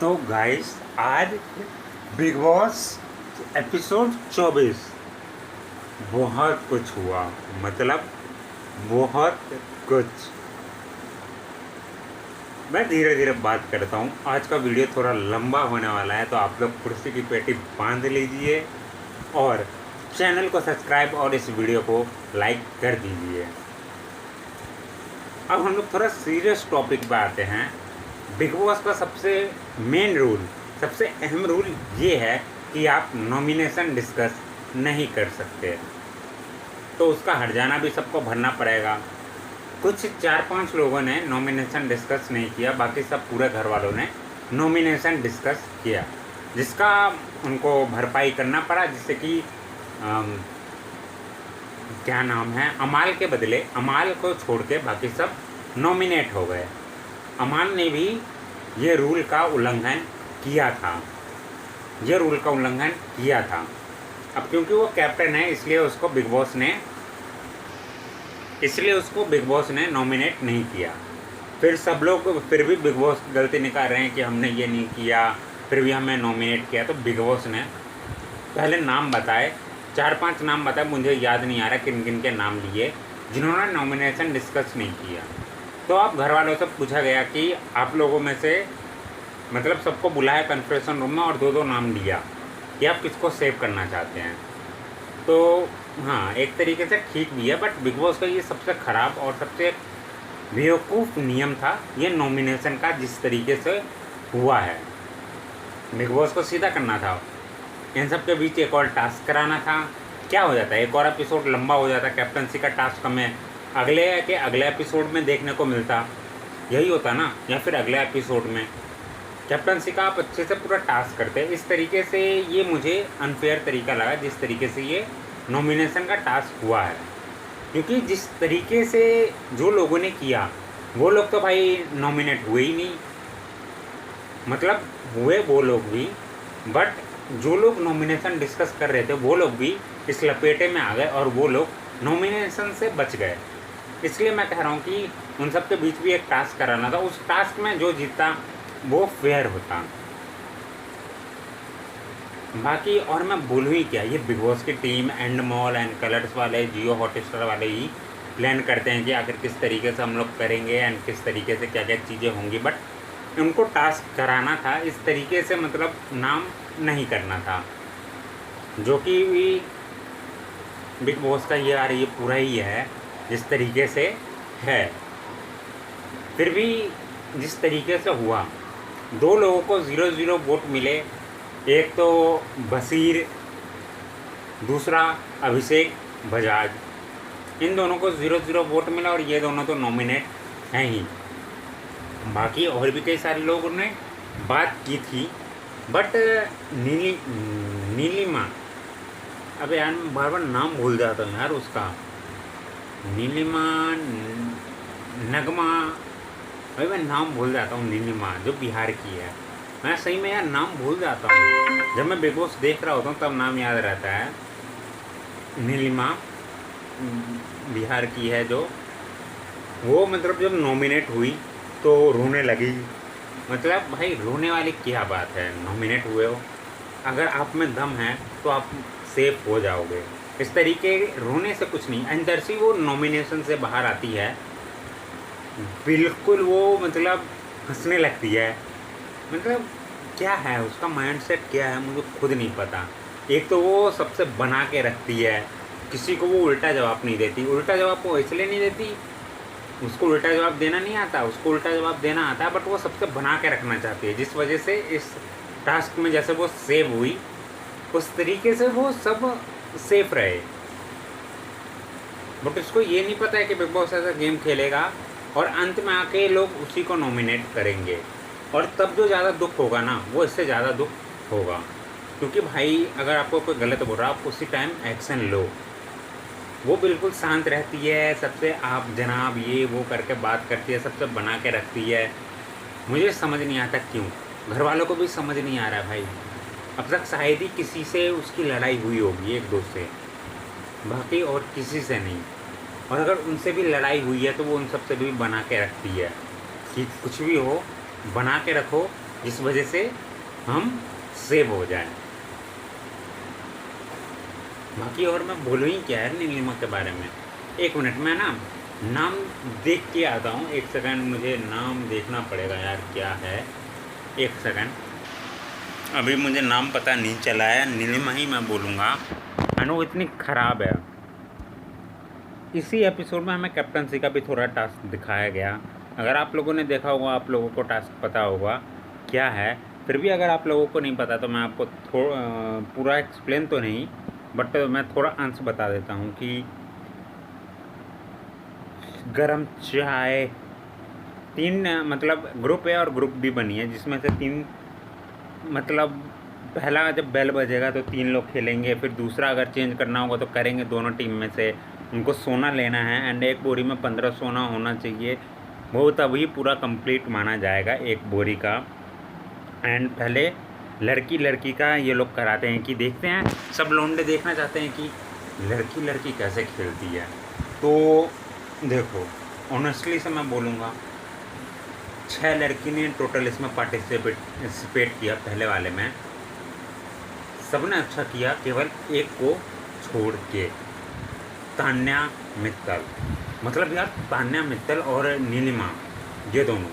तो गाइस आज big boss episode 24 बहुत कुछ हुआ। मतलब बहुत कुछ। मैं धीरे धीरे बात करता हूँ। आज का वीडियो थोड़ा लंबा होने वाला है, तो आप लोग कुर्सी की पेटी बांध लीजिए और चैनल को सब्सक्राइब और इस वीडियो को लाइक कर दीजिए। अब हम लोग थोड़ा सीरियस टॉपिक पे आते हैं। बिग बॉस का सबसे मेन रूल, सबसे अहम रूल ये है कि आप नॉमिनेशन डिस्कस नहीं कर सकते, तो उसका हर्जाना भी सबको भरना पड़ेगा। कुछ 4-5 लोगों ने नॉमिनेशन डिस्कस नहीं किया, बाकी सब पूरे घर वालों ने नॉमिनेशन डिस्कस किया, जिसका उनको भरपाई करना पड़ा। जिससे कि क्या नाम है, अमाल के बदले अमाल को छोड़ के बाकी सब नॉमिनेट हो गए। अमाल ने भी ये रूल का उल्लंघन किया था, अब क्योंकि वो कैप्टन है इसलिए उसको बिग बॉस ने नॉमिनेट नहीं किया। फिर सब लोग फिर भी बिग बॉस गलती निकाल रहे हैं कि हमने ये नहीं किया, फिर भी हमें नॉमिनेट किया। तो बिग बॉस ने पहले नाम बताए, 4-5 नाम बताए, मुझे याद नहीं आ रहा किन किन के नाम लिए, जिन्होंने नॉमिनेशन डिस्कस नहीं किया। तो अब घर वालों से पूछा गया कि आप लोगों में से मतलब सबको बुलाया कन्फ्रेंस रूम में और 2-2 नाम लिया कि आप किसको सेव करना चाहते हैं। तो हाँ, एक तरीके से ठीक भी है, बट बिग बॉस का ये सबसे ख़राब और सबसे बेवकूफ़ नियम था ये नॉमिनेशन का, जिस तरीके से हुआ है। बिग बॉस को सीधा करना था, इन सब के बीच एक और टास्क कराना था। क्या हो जाता है, एक और एपिसोड लंबा हो जाता, कैप्टनसी का टास्क हमें अगले एपिसोड में देखने को मिलता, यही होता ना। या फिर अगले एपिसोड में कैप्टनसी का आप अच्छे से पूरा टास्क करते हैं। इस तरीके से ये मुझे अनफेयर तरीका लगा जिस तरीके से ये नॉमिनेशन का टास्क हुआ है, क्योंकि जिस तरीके से जो लोगों ने किया वो लोग तो भाई नॉमिनेट हुए ही नहीं। मतलब हुए वो लोग भी, बट जो लोग नॉमिनेशन डिस्कस कर रहे थे वो लोग भी इस लपेटे में आ गए और वो लोग नॉमिनेशन से बच गए। इसलिए मैं कह रहा हूँ कि उन सब के बीच भी एक टास्क कराना था, उस टास्क में जो जीतता वो फेयर होता। बाकी और मैं बोलूँ ही क्या, ये बिग बॉस की team and mall and colours वाले, जियो हॉटस्टार वाले ही प्लान करते हैं कि आखिर किस तरीके से हम लोग करेंगे एंड किस तरीके से क्या क्या चीज़ें होंगी। बट उनको टास्क कराना था इस तरीके से, मतलब नाम नहीं करना था, जो कि बिग बॉस का ये पूरा ही है जिस तरीके से है। फिर भी जिस तरीके से हुआ, 2 लोगों को 0-0 वोट मिले, एक तो बशीर, दूसरा अभिषेक बजाज। इन दोनों को 0-0 वोट मिला और ये दोनों तो नॉमिनेट हैं ही। बाकी और भी कई सारे लोगों ने बात की थी, बट नीलिमा, अबे यार मैं बार बार नाम भूल जाता हूँ यार उसका, नीलिमा, नगमा, भाई मैं नाम भूल जाता हूँ। नीलिमा जो बिहार की है, मैं सही में यार नाम भूल जाता हूँ। जब मैं बिग बॉस देख रहा होता हूँ तब नाम याद रहता है। नीलिमा बिहार की है जो, वो मतलब जब नॉमिनेट हुई तो रोने लगी। मतलब भाई रोने वाली क्या बात है, नॉमिनेट हुए हो, अगर आप में दम है तो आप सेफ हो जाओगे। इस तरीके रोने से कुछ नहीं। अंदर से वो नॉमिनेशन से बाहर आती है, बिल्कुल वो मतलब हंसने लगती है। मतलब क्या है उसका माइंडसेट, क्या है मुझे खुद नहीं पता। एक तो वो सबसे बना के रखती है, किसी को वो उल्टा जवाब नहीं देती। उल्टा जवाब वो इसलिए नहीं देती, उसको उल्टा जवाब देना नहीं आता, उसको उल्टा जवाब देना आता है, बट वो सबसे बना के रखना चाहती है, जिस वजह से इस टास्क में जैसे वो सेव हुई उस तरीके से वो सब सेफ रहे। बट उसको ये नहीं पता है कि बिग बॉस ऐसा गेम खेलेगा और अंत में आके लोग उसी को नॉमिनेट करेंगे, और तब जो ज़्यादा दुख होगा ना, वो इससे ज़्यादा दुख होगा। क्योंकि भाई अगर आपको कोई गलत बोल रहा है, आप उसी टाइम एक्शन लो। वो बिल्कुल शांत रहती है, सबसे आप जनाब ये वो करके बात करती है, सबसे बना के रखती है। मुझे समझ नहीं आता क्यों, घर वालों को भी समझ नहीं आ रहा है भाई। अब तक शायद ही किसी से उसकी लड़ाई हुई होगी, 1-2 से, बाकी और किसी से नहीं। और अगर उनसे भी लड़ाई हुई है तो वो उन सबसे भी बना के रखती है कि कुछ भी हो बना के रखो, जिस वजह से हम सेव हो जाएं। बाकी और मैं बोलूँ ही क्या है नीलिमा के बारे में। एक मिनट में ना नाम देख के आता हूँ, एक सेकंड, मुझे नाम देखना पड़ेगा यार क्या है, एक सेकंड। अभी मुझे नाम पता नहीं चला है, नीलिमा ही मैं बोलूँगा। वो इतनी ख़राब है। इसी एपिसोड में हमें कैप्टनसी का भी थोड़ा टास्क दिखाया गया। अगर आप लोगों ने देखा होगा आप लोगों को टास्क पता होगा क्या है। फिर भी अगर आप लोगों को नहीं पता तो मैं आपको पूरा एक्सप्लेन तो नहीं, बट मैं थोड़ा अंश बता देता हूँ कि गरम चाय 3 मतलब ग्रुप ए और ग्रुप बी बनी है, जिसमें से 3 मतलब पहला जब बेल बजेगा तो 3 लोग खेलेंगे, फिर दूसरा अगर चेंज करना होगा तो करेंगे दोनों टीम में से। उनको सोना लेना है एंड एक बोरी में 15 सोना होना चाहिए, वो तभी पूरा कंप्लीट माना जाएगा एक बोरी का। एंड पहले लड़की लड़की का ये लोग कराते हैं कि देखते हैं, सब लौंडे देखना चाहते हैं कि लड़की लड़की कैसे खेलती है। तो देखो ऑनेस्टली से मैं बोलूँगा 6 लड़की ने टोटल इसमें पार्टिसिपेट किया पहले वाले में। सबने अच्छा किया केवल एक को छोड़ के, तान्या मित्तल। मतलब यार तान्या मित्तल और नीलिमा, ये दोनों,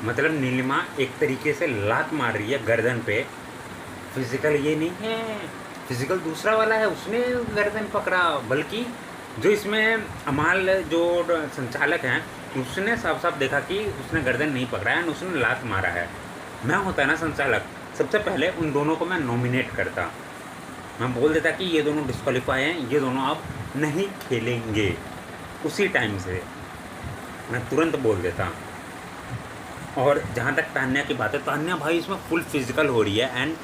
मतलब नीलिमा एक तरीके से लात मार रही है गर्दन पे। फिजिकल ये नहीं है, फिजिकल दूसरा वाला है, उसने गर्दन पकड़ा, बल्कि जो इसमें अमाल जो संचालक हैं उसने साफ साफ देखा कि उसने गर्दन नहीं पकड़ा है, उसने लात मारा है। मैं होता है ना संचालक, सबसे पहले उन दोनों को मैं नॉमिनेट करता, मैं बोल देता कि ये दोनों डिस्क्वालीफाई हैं, ये दोनों अब नहीं खेलेंगे। उसी टाइम से मैं तुरंत बोल देता। और जहाँ तक तान्या की बात है, तान्या भाई इसमें फुल फिजिकल हो रही है एंड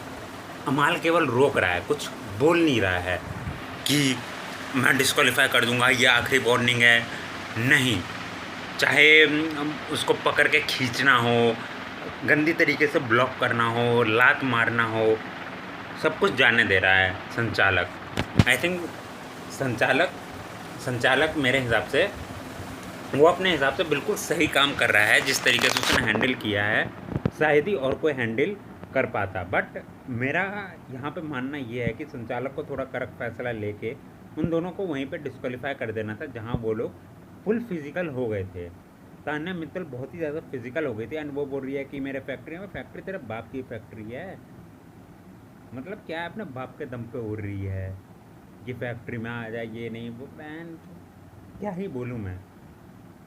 अमाल केवल रोक रहा है, कुछ बोल नहीं रहा है कि मैं डिस्क्वालीफाई कर दूंगा, ये आखिरी वार्निंग है। नहीं, चाहे उसको पकड़ के खींचना हो, गंदी तरीके से ब्लॉक करना हो, लात मारना हो, सब कुछ जाने दे रहा है संचालक। आई थिंक संचालक मेरे हिसाब से वो अपने हिसाब से बिल्कुल सही काम कर रहा है। जिस तरीके से उसने हैंडल किया है शायद ही और कोई हैंडल कर पाता। बट मेरा यहाँ पे मानना ये है कि संचालक को थोड़ा कड़क फैसला लेके उन दोनों को वहीं पे डिस्क्वालीफाई कर देना था जहाँ वो लोग फुल फिजिकल हो गए थे। तान्या मित्तल बहुत ही ज़्यादा फिजिकल हो गई थी एंड वो बोल रही है कि मेरे फैक्ट्री में, फैक्ट्री तेरे बाप की फैक्ट्री है, मतलब क्या है, अपने बाप के दम पे उड़ रही है कि फैक्ट्री में आ जाए, ये नहीं वो बैन, क्या ही बोलूँ मैं।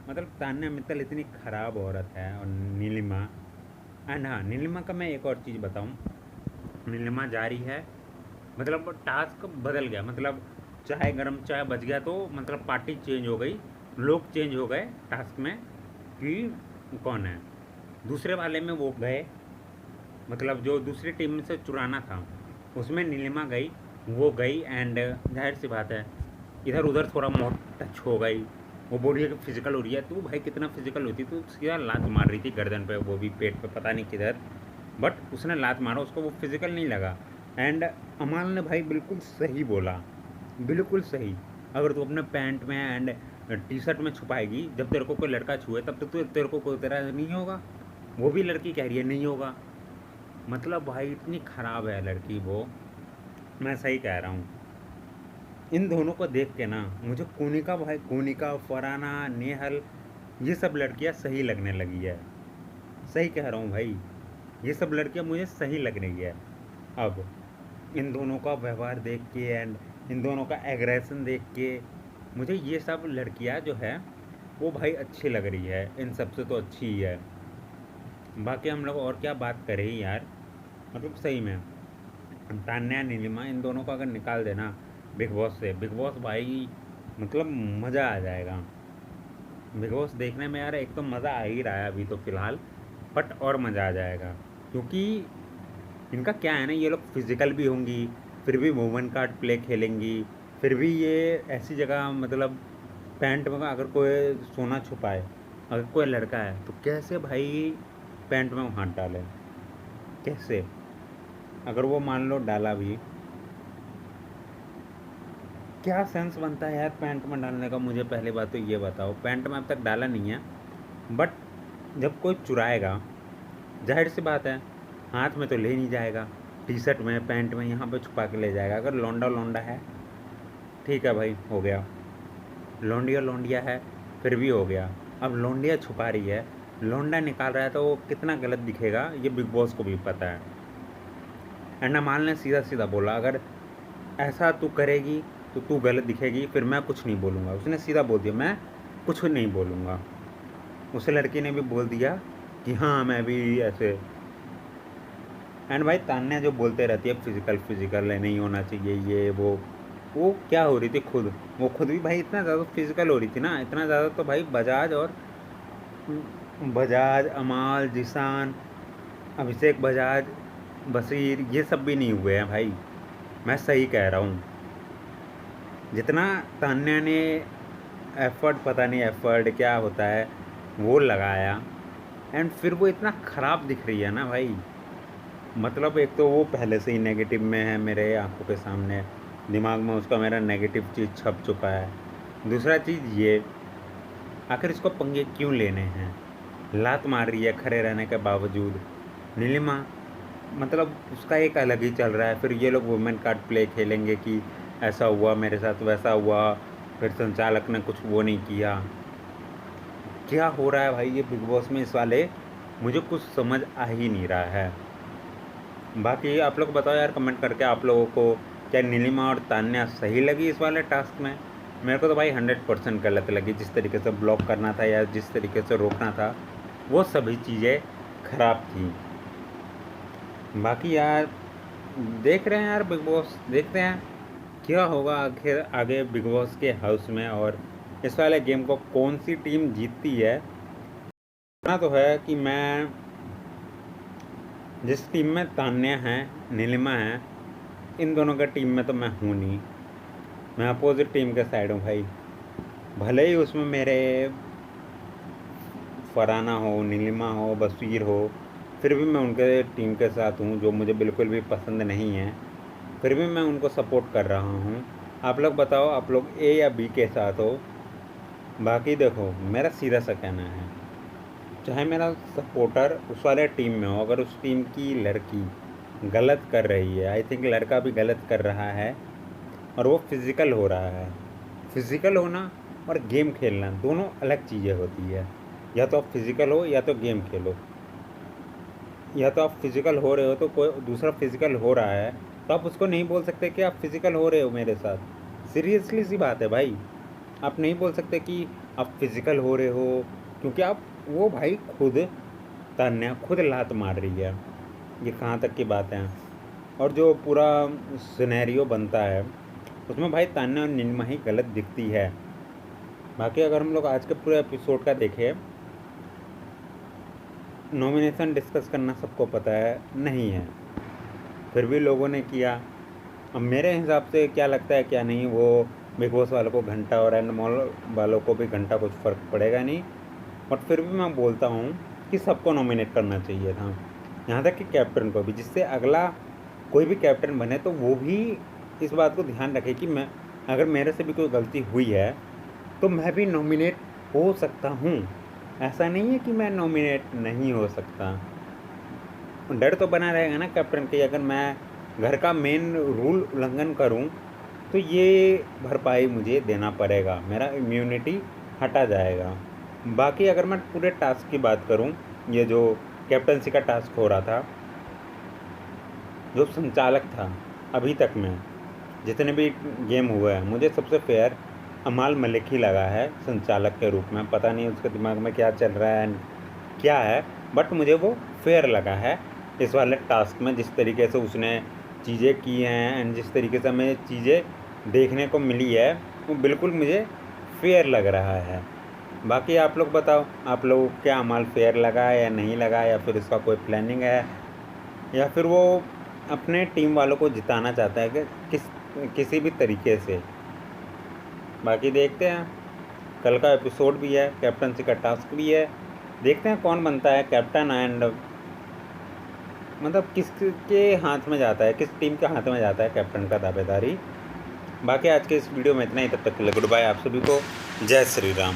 मतलब तान्या मित्तल इतनी ख़राब औरत है। और नीलिमा, एंड हाँ नीलिमा का मैं एक और चीज़ बताऊँ, नीलिमा जा रही है, मतलब टास्क बदल गया, मतलब चाय गरम चाय बच गया तो मतलब पार्टी चेंज हो गई, लोग चेंज हो गए टास्क में कि कौन है। दूसरे वाले में वो गए, मतलब जो दूसरी टीम से चुराना था उसमें नीलिमा गई, वो गई एंड जाहिर सी बात है इधर उधर थोड़ा मोट टच हो गई। वो बोल रही है कि फिजिकल हो रही है, तू भाई कितना फिजिकल होती, तू सीधा लात मार रही थी गर्दन पे, वो भी पेट पे, पता नहीं किधर, बट उसने लात मारा, उसको वो फिजिकल नहीं लगा। एंड अमाल ने भाई बिल्कुल सही बोला, बिल्कुल सही। अगर तू अपने पैंट में एंड टी शर्ट में छुपाएगी, जब तेरे को कोई लड़का छुए तब तो तेरे को कोई तेरा नहीं होगा। वो भी लड़की कह रही है नहीं होगा, मतलब भाई इतनी ख़राब है लड़की वो, मैं सही कह रहा हूँ। इन दोनों को देख के ना मुझे कोनिका भाई, कोनिका, फराना, नेहल, ये सब लड़कियाँ सही लगने लगी है। सही कह रहा हूँ भाई, ये सब लड़कियाँ मुझे सही लग रही है अब। इन दोनों का व्यवहार देख के एंड इन दोनों का एग्रेशन देख के मुझे ये सब लड़कियाँ जो है वो भाई अच्छी लग रही है, इन सब से तो अच्छी ही है। बाकी हम लोग और क्या बात करें ही यार, मतलब सही में तान्या नीलिमा इन दोनों को अगर निकाल देना बिग बॉस से, बिग बॉस भाई मतलब मज़ा आ जाएगा। बिग बॉस देखने में यार एक तो मज़ा आ ही रहा है अभी तो फ़िलहाल, बट और मज़ा आ जाएगा क्योंकि इनका क्या है ना, ये लोग फिज़िकल भी होंगी, फिर भी वुमन कार्ड प्ले खेलेंगी, फिर भी ये ऐसी जगह, मतलब पैंट में अगर कोई सोना छुपाए, अगर कोई लड़का है तो कैसे भाई पैंट में हाथ डाले, कैसे, अगर वो मान लो डाला भी, क्या सेंस बनता है यार पैंट में डालने का। मुझे पहली बात तो ये बताओ, पैंट में अब तक डाला नहीं है, बट जब कोई चुराएगा जाहिर सी बात है, हाथ में तो ले नहीं जाएगा, टी शर्ट में पैंट में यहाँ पे छुपा के ले जाएगा। अगर लौंडा लौंडा है ठीक है भाई, हो गया। लौंडिया लौंडिया है फिर भी हो गया। अब लौंडिया छुपा रही है, लौंडा निकाल रहा है, तो वो कितना गलत दिखेगा ये बिग बॉस को भी पता है। एंड अमाल ने सीधा सीधा बोला, अगर ऐसा तू करेगी तो तू गलत दिखेगी, फिर मैं कुछ नहीं बोलूँगा। उसने सीधा बोल दिया, मैं कुछ नहीं बोलूँगा। उस लड़की ने भी बोल दिया कि हाँ मैं भी ऐसे। एंड भाई तान्या जो बोलते रहती है फिजिकल फिजिकल नहीं होना चाहिए ये वो क्या हो रही थी खुद, वो खुद भी भाई इतना ज़्यादा फिजिकल हो रही थी ना, इतना ज़्यादा तो भाई बजाज अमाल जिसान अभिषेक बजाज बशीर ये सब भी नहीं हुए हैं भाई। मैं सही कह रहा हूँ, जितना तान्या ने एफर्ट, पता नहीं एफर्ट क्या होता है, वो लगाया, एंड फिर वो इतना ख़राब दिख रही है ना भाई। मतलब एक तो वो पहले से ही नेगेटिव में है, मेरे आंखों के सामने दिमाग में उसका मेरा नेगेटिव चीज़ छप चुका है। दूसरा चीज़ ये, आखिर इसको पंगे क्यों लेने हैं, लात मार रही है खड़े रहने के बावजूद। नीलिमा मतलब उसका एक अलग ही चल रहा है, फिर ये लोग वुमेन कार्ड प्ले खेलेंगे कि ऐसा हुआ मेरे साथ वैसा हुआ, फिर संचालक ने कुछ वो नहीं किया। क्या हो रहा है भाई ये बिग बॉस में इस वाले, मुझे कुछ समझ आ ही नहीं रहा है। बाकी आप लोग बताओ यार कमेंट करके, आप लोगों को क्या नीलिमा और तान्या सही लगी इस वाले टास्क में। मेरे को तो भाई 100% गलत लगी, जिस तरीके से ब्लॉक करना था या जिस तरीके से रोकना था वो सभी चीज़ें ख़राब थी। बाकी यार देख रहे हैं यार बिग बॉस, देखते हैं क्या होगा आखिर आगे बिग बॉस के हाउस में, और इस वाले गेम को कौन सी टीम जीतती है। इतना तो है कि मैं जिस टीम में तान्या है नीलिमा है, इन दोनों का टीम में तो मैं हूँ नहीं, मैं अपोजिट टीम के साइड हूँ भाई। भले ही उसमें मेरे फरहाना हो, नीलिमा हो, बशीर हो, फिर भी मैं उनके टीम के साथ हूँ जो मुझे बिल्कुल भी पसंद नहीं है, फिर भी मैं उनको सपोर्ट कर रहा हूँ। आप लोग बताओ, आप लोग ए या बी के साथ हो। बाकी देखो मेरा सीधा सा कहना है, चाहे मेरा सपोर्टर उस वाले टीम में हो, अगर उस टीम की लड़की गलत कर रही है, आई थिंक लड़का भी गलत कर रहा है और वो फिज़िकल हो रहा है, फिज़िकल होना और गेम खेलना दोनों अलग चीज़ें होती है। या तो आप फिज़िकल हो या तो गेम खेलो, या तो आप फिज़िकल हो रहे हो तो कोई दूसरा फिज़िकल हो रहा है तो आप उसको नहीं बोल सकते कि आप फिज़िकल हो रहे हो मेरे साथ। सीरियसली सी बात है भाई, आप नहीं बोल सकते कि आप फिज़िकल हो रहे हो, क्योंकि आप वो भाई खुद तान्या खुद लात मार रही है, ये कहाँ तक की बात है। और जो पूरा सिनेरियो बनता है उसमें भाई तान्या और नीलिमा ही गलत दिखती है। बाकी अगर हम लोग आज के पूरे एपिसोड का देखें, नॉमिनेशन डिस्कस करना सबको पता है नहीं है, फिर भी लोगों ने किया। अब मेरे हिसाब से क्या लगता है क्या नहीं, वो बिग बॉस वालों को घंटा और एंड मॉल वालों को भी घंटा कुछ फ़र्क पड़ेगा नहीं, बट फिर भी मैं बोलता हूँ कि सबको नॉमिनेट करना चाहिए था, यहाँ तक कि कैप्टन को भी, जिससे अगला कोई भी कैप्टन बने तो वो भी इस बात को ध्यान रखे कि मैं अगर मेरे से भी कोई गलती हुई है तो मैं भी नॉमिनेट हो सकता हूँ। ऐसा नहीं है कि मैं नॉमिनेट नहीं हो सकता, डर तो बना रहेगा ना कैप्टन के, अगर मैं घर का मेन रूल उल्लंघन करूं तो ये भरपाई मुझे देना पड़ेगा, मेरा इम्यूनिटी हटा जाएगा। बाकी अगर मैं पूरे टास्क की बात करूं, ये जो कैप्टनसी का टास्क हो रहा था, जो संचालक था अभी तक में जितने भी गेम हुए हैं, मुझे सबसे फेयर अमाल मलिक ही लगा है संचालक के रूप में। पता नहीं उसके दिमाग में क्या चल रहा है क्या है, बट मुझे वो फेयर लगा है इस वाले टास्क में, जिस तरीके से उसने चीज़ें की हैं एंड जिस तरीके से हमें चीज़ें देखने को मिली है वो बिल्कुल मुझे फेयर लग रहा है। बाकी आप लोग बताओ, आप लोग क्या अमाल फेयर लगा है या नहीं लगा, या फिर इसका कोई प्लानिंग है, या फिर वो अपने टीम वालों को जिताना चाहता है कि किसी भी तरीके से। बाकी देखते हैं, कल का एपिसोड भी है, कैप्टनसी का टास्क भी है, देखते हैं कौन बनता है कैप्टन एंड मतलब किसके हाथ में जाता है, किस टीम के हाथ में जाता है कैप्टन का दावेदारी। बाकी आज के इस वीडियो में इतना ही, तब तक के लिए गुड बाय आप सभी को, जय श्री राम।